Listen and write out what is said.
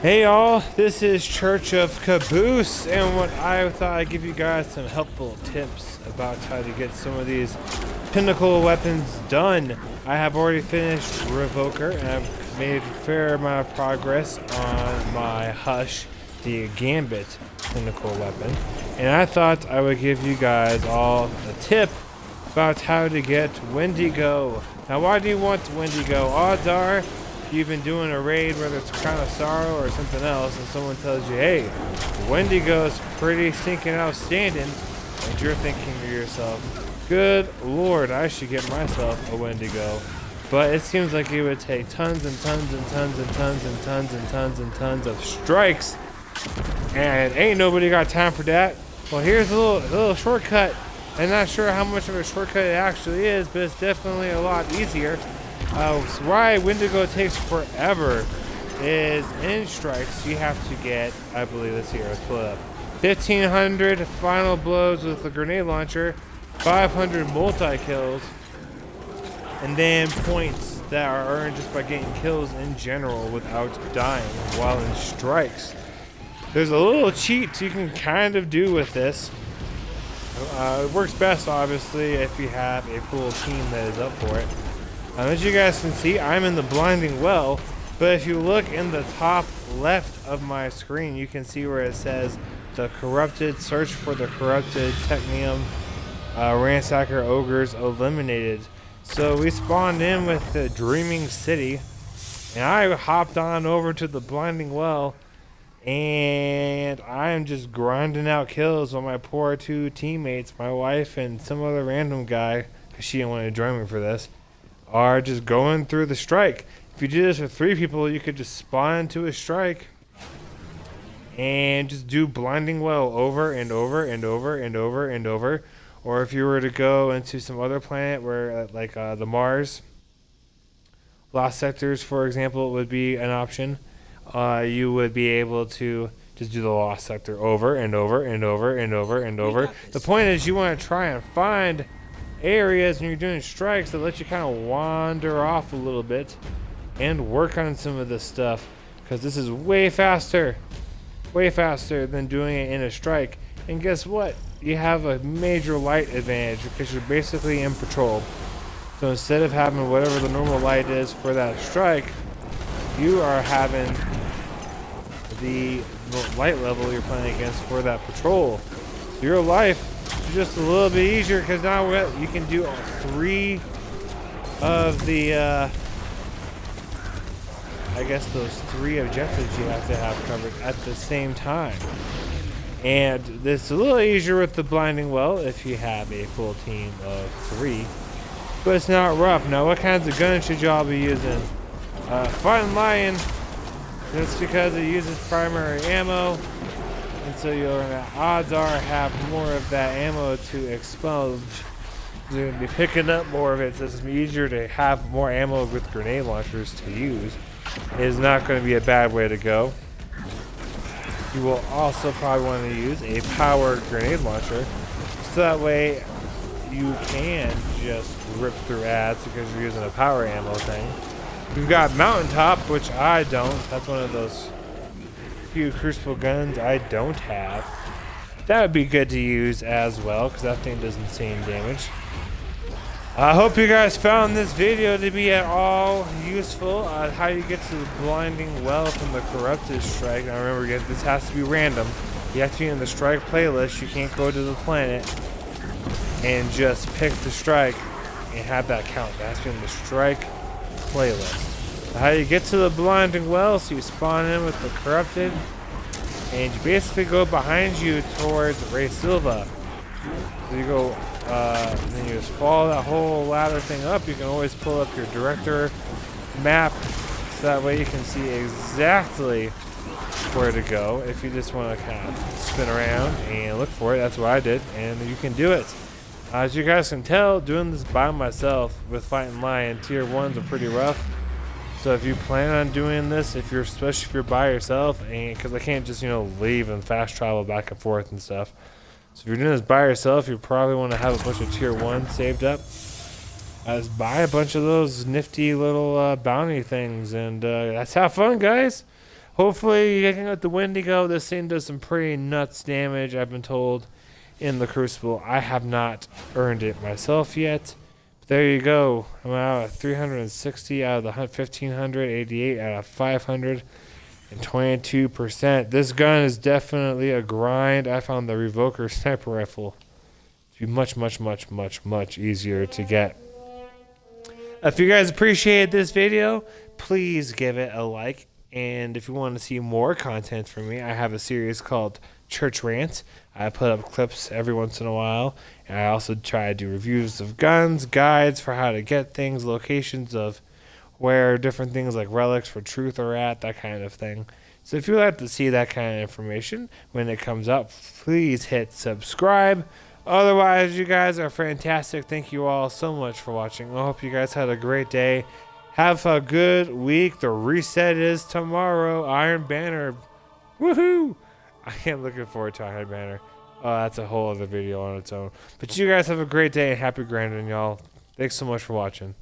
Hey y'all, this is Church of Caboose, and what I thought I'd give you guys some helpful tips about how to get some of these pinnacle weapons done. I have already finished Revoker, and I've made a fair amount of progress on my Hush, the Gambit pinnacle weapon. And I thought I would give you guys all a tip about how to get Wendigo. Now, why do you want Wendigo? Odds are you've been doing a raid, whether it's Crown of Sorrow or something else, and someone tells you, hey, Wendigo's pretty stinking outstanding, and you're thinking to yourself, good lord, I should get myself a Wendigo. But it seems like it would take tons and tons and tons and tons and tons and tons and tons of strikes, and ain't nobody got time for that. Well, here's a little shortcut. I'm not sure how much of a shortcut it actually is, but it's definitely a lot easier. Why Wendigo takes forever is in strikes you have to get, I believe this here, let's pull it up, 1,500 final blows with the grenade launcher, 500 multi-kills, and then points that are earned just by getting kills in general without dying while in strikes. There's a little cheat you can kind of do with this. It works best, obviously, if you have a full team that is up for it. As you guys can see, I'm in the blinding well, but if you look in the top left of my screen, you can see where it says the corrupted, search for the corrupted technium, ransacker ogres eliminated. So we spawned in with the dreaming city, and I hopped on over to the blinding well, and I'm just grinding out kills with my poor two teammates, my wife and some other random guy, because she didn't want to join me for this, are just going through the strike. If you do this with 3 people, you could just spawn into a strike and just do blinding well over and over and over and over and over. Or if you were to go into some other planet where, like the Mars, Lost Sectors, for example, would be an option. You would be able to just do the Lost Sector over and over and over and over and over. The point is you want to try and find areas when you're doing strikes that let you kind of wander off a little bit and work on some of this stuff, because this is way faster than doing it in a strike. And guess what? You have a major light advantage because you're basically in patrol. So instead of having whatever the normal light is for that strike, you are having the light level you're playing against for that patrol. So your life is just a little bit easier, because now you can do 3 of the I guess those 3 objectives you have to have covered at the same time. And this is a little easier with the blinding well if you have a full team of 3, but it's not rough. Now, what kinds of guns should y'all be using? Fighting Lion, just because it uses primary ammo, and so your odds are have more of that ammo to expunge. You're going to be picking up more of it, so it's easier to have more ammo with grenade launchers to use. It is not going to be a bad way to go. You will also probably want to use a power grenade launcher, so that way you can just rip through ads because you're using a power ammo thing. You've got Mountaintop, which I don't. That's one of those few Crucible guns I don't have. That would be good to use as well, because that thing does insane damage. I hope you guys found this video to be at all useful. How you get to the blinding well from the corrupted strike. Now remember, this has to be random. You have to be in the strike playlist. You can't go to the planet and just pick the strike and have that count. It has to be in the strike playlist. How you get to the blinding well, so you spawn in with the corrupted, and you basically go behind you towards Ray Silva. So you go, and then you just follow that whole ladder thing up. You can always pull up your director map, so that way you can see exactly where to go. If you just want to kind of spin around and look for it, that's what I did, and you can do it. As you guys can tell, doing this by myself with Fighting Lion, tier 1s are pretty rough. So if you plan on doing this, especially if you're by yourself, and because I can't just leave and fast travel back and forth and stuff. So if you're doing this by yourself, you probably want to have a bunch of tier 1 saved up. Just buy a bunch of those nifty little bounty things, and let's have fun, guys. Hopefully you can get the Wendigo. This thing does some pretty nuts damage, I've been told, in the Crucible. I have not earned it myself yet. But there you go. I'm out at 360 out of the 1,500, 88 out of 500, and 22%. This gun is definitely a grind. I found the Revoker sniper rifle to be much, much, much, much, much easier to get. If you guys appreciated this video, please give it a like. And if you want to see more content from me, I have a series called Church Rant. I put up clips every once in a while. And I also try to do reviews of guns, guides for how to get things, locations of where different things like relics for truth are at, that kind of thing. So if you'd like to see that kind of information when it comes up, please hit subscribe. Otherwise, you guys are fantastic. Thank you all so much for watching. I hope you guys had a great day. Have a good week. The reset is tomorrow. Iron Banner. Woohoo! I am looking forward to Iron Banner. Oh, that's a whole other video on its own. But you guys have a great day and happy grinding, y'all. Thanks so much for watching.